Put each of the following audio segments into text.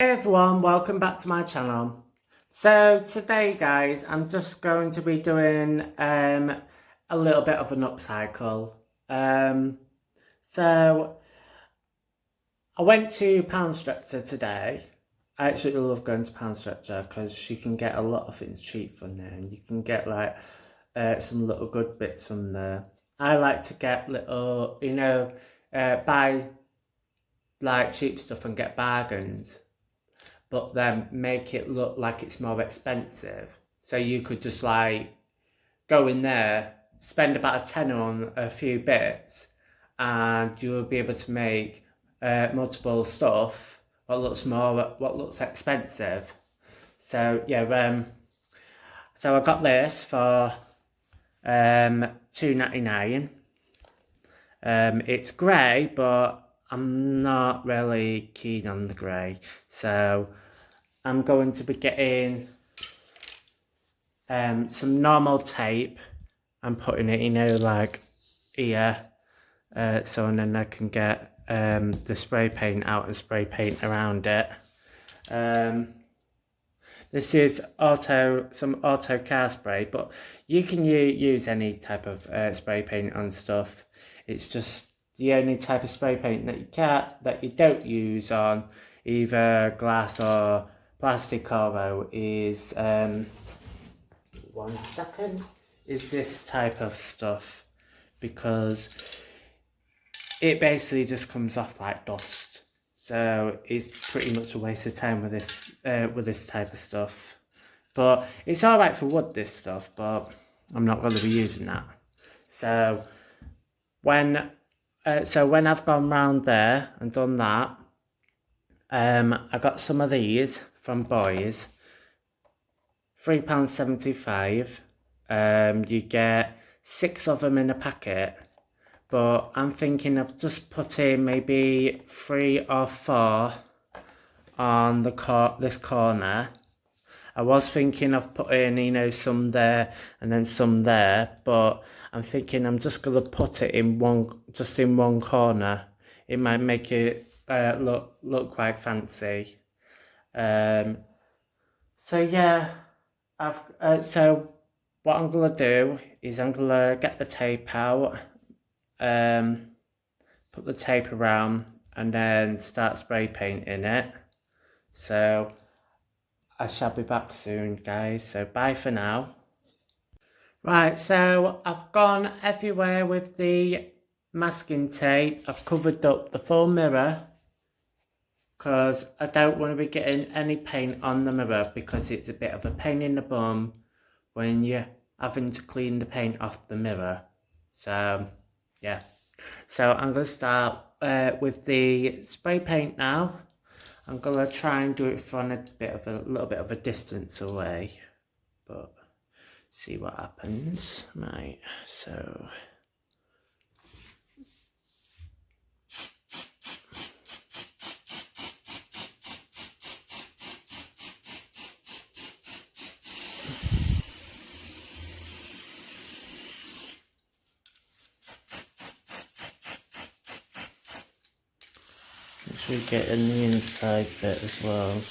Hey everyone, welcome back to my channel. So today guys, I'm just going to be doing a little bit of an upcycle. So I went to Pound Stretcher today. I actually love going to Pound Stretcher because you can get a lot of things cheap from there, and you can get like some little good bits from there. I like to get little, buy like cheap stuff and get bargains, but then make it look like it's more expensive. So you could just like go in there, spend about a tenner on a few bits, and you'll be able to make multiple stuff what looks expensive. So yeah, so I got this for £2.99. It's grey, but I'm not really keen on the grey, so I'm going to be getting some normal tape and putting it, like here, so and then I can get the spray paint out and spray paint around it. This is some auto car spray, but you can use any type of spray paint on stuff. It's just the only type of spray paint that you don't use on either glass or plastic is one second, is this type of stuff, because it basically just comes off like dust. So it's pretty much a waste of time with this type of stuff. But it's alright for wood, this stuff, but I'm not going to be using that. So when I've gone round there and done that, I got some of these from Boys. £3.75. You get 6 of them in a packet. But I'm thinking of just putting maybe 3 or 4 on this corner. I was thinking of putting, some there and then some there, but I'm thinking I'm just gonna put it in one corner. It might make it look quite fancy. So yeah, so what I'm gonna do is I'm gonna get the tape out. Put the tape around and then start spray painting it. So I shall be back soon guys, so bye for now. Right, so I've gone everywhere with the masking tape. I've covered up the full mirror because I don't want to be getting any paint on the mirror, because it's a bit of a pain in the bum when you're having to clean the paint off the mirror. So yeah, so I'm going to start with the spray paint now. I'm going to try and do it from a little bit of a distance away, but see what happens. Right, so make sure you get in the inside bit as well.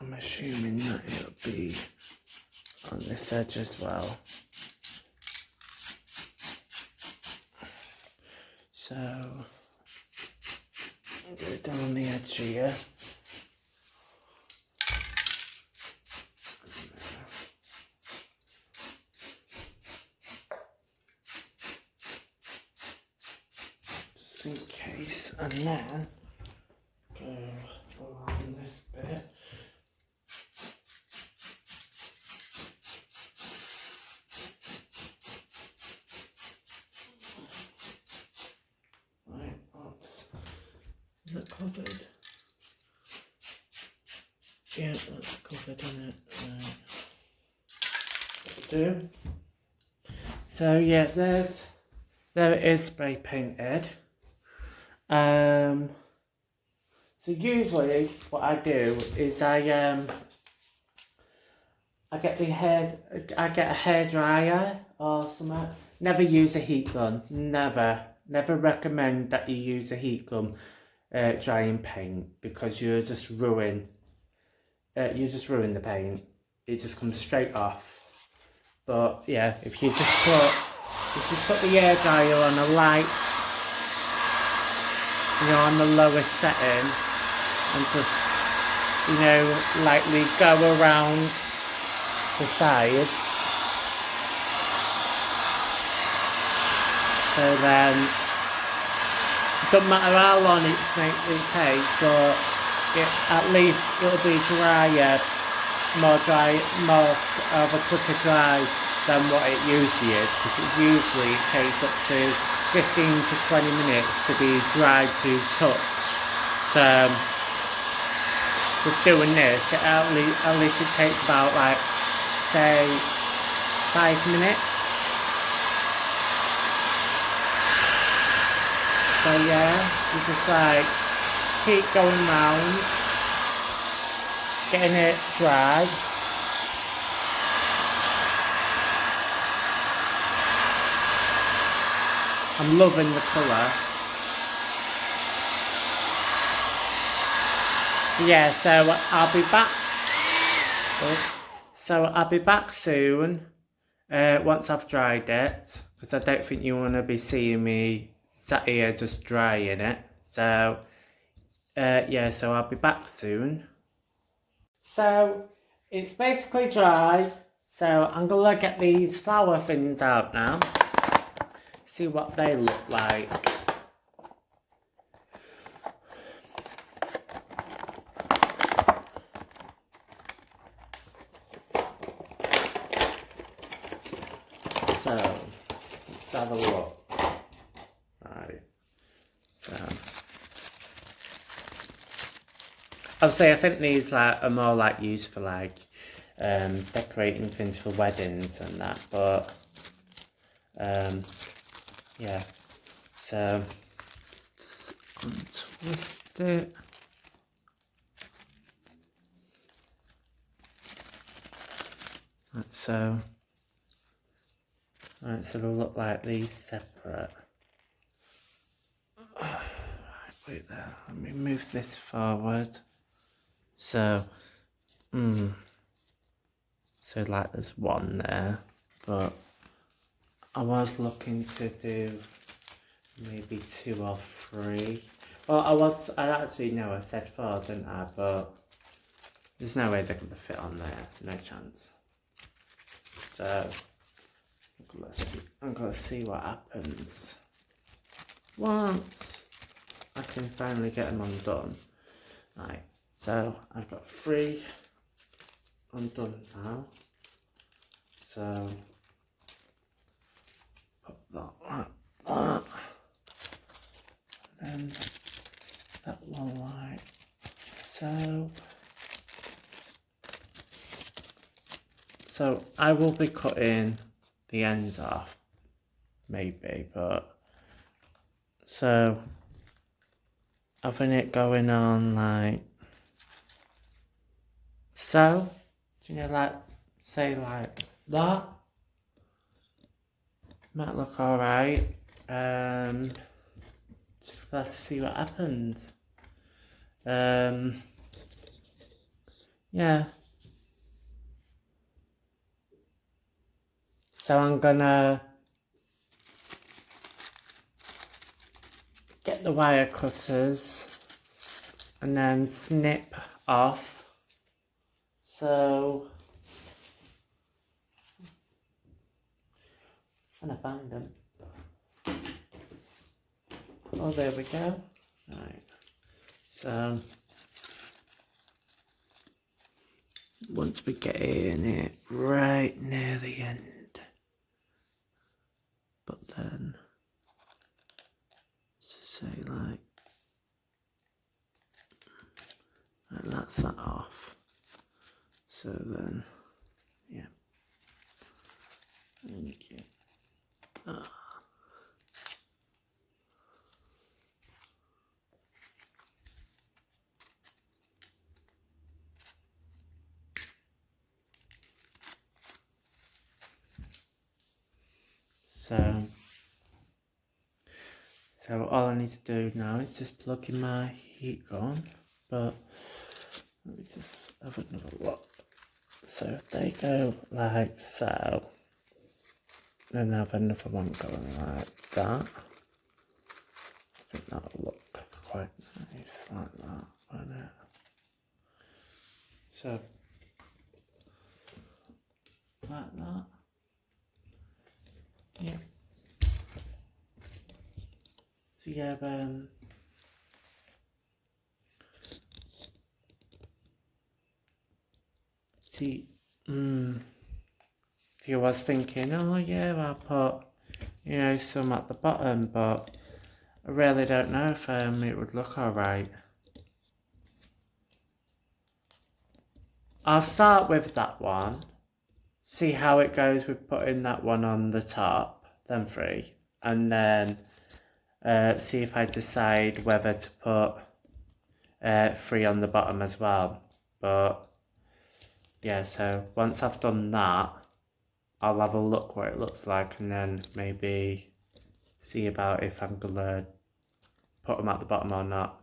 I'm assuming that it'll be on this edge as well. So I'll go down the edge here. Just in case, and then go along this bit. Is it covered? Yeah, that's covered in it. Right. do. So yeah, there it is spray painted. So usually what I do is I get a hairdryer or something. Never use a heat gun. Never recommend that you use a heat gun drying paint, because you just ruin the paint. It just comes straight off. But yeah, if you put the hairdryer on a light, on the lowest setting, and just lightly go around the sides. So then, it doesn't matter how long it takes, but at least it'll be drier, more of a quicker dry than what it usually is, because it usually takes up to 15 to 20 minutes to be dry to touch. So with doing this, at least it takes about, like, say 5 minutes. So yeah, you just like keep going round, getting it dry. I'm loving the colour. Yeah, so I'll be back. So I'll be back soon, once I've dried it, because I don't think you want to be seeing me sat here just drying it. So yeah, so I'll be back soon. So it's basically dry. So I'm gonna get these flower things out now. See what they look like. So let's have a look. Right. So obviously I think these are more used for decorating things for weddings and that, but yeah, so untwist it. So they'll look like these separate. Right, wait there, let me move this forward. So so there's one there, but I was looking to do maybe 2 or 3. Well, I actually know I said 4, didn't I? But there's no way they're going to fit on there. No chance. So I'm gonna see what happens once I can finally get them undone. Right. So I've got 3 undone now. So put that like that. And then that one like so. So I will be cutting the ends off, maybe, but so having it going on like so, do you know, say like that, might look alright. Just glad to see what happens. Yeah. So I'm gonna get the wire cutters and then snip off. So, and I found them. Oh, there we go. Right. So, once we get in it right near the end, but then, to say that's that off. So then, yeah. So all I need to do now is just plug in my heat gun, but let me just have another look. So if they go like so, then have another one going like that. I think that'll look quite nice like that, won't it? So like that. Yeah. So yeah, see, I was thinking, oh yeah, I'll put, some at the bottom, but I really don't know if it would look alright. I'll start with that one, see how it goes with putting that one on the top, then 3, and then see if I decide whether to put 3 on the bottom as well. But yeah, so once I've done that, I'll have a look what it looks like, and then maybe see about if I'm gonna put them at the bottom or not.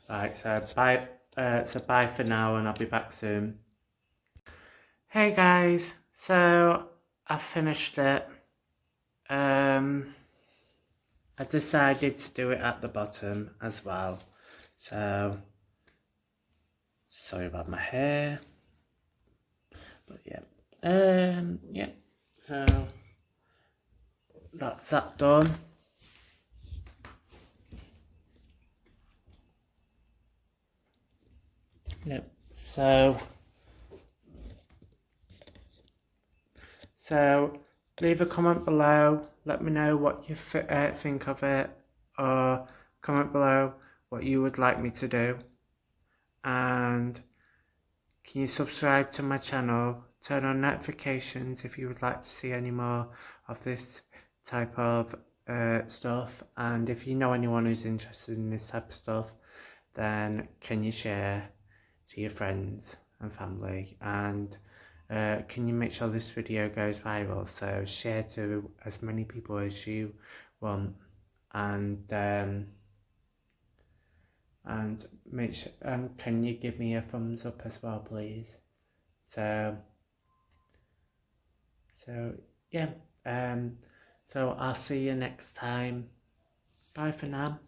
Right, so bye for now, and I'll be back soon. Hey guys, so I finished it. I decided to do it at the bottom as well. So sorry about my hair, but yeah. Yeah. So that's that done. Yep. So leave a comment below. Let me know what you think of it, or comment below what you would like me to do. And can you subscribe to my channel? Turn on notifications if you would like to see any more of this type of stuff. And if you know anyone who's interested in this type of stuff, then can you share to your friends and family? And can you make sure this video goes viral? So share to as many people as you want, and make sure, can you give me a thumbs up as well, please? So yeah, so I'll see you next time. Bye for now.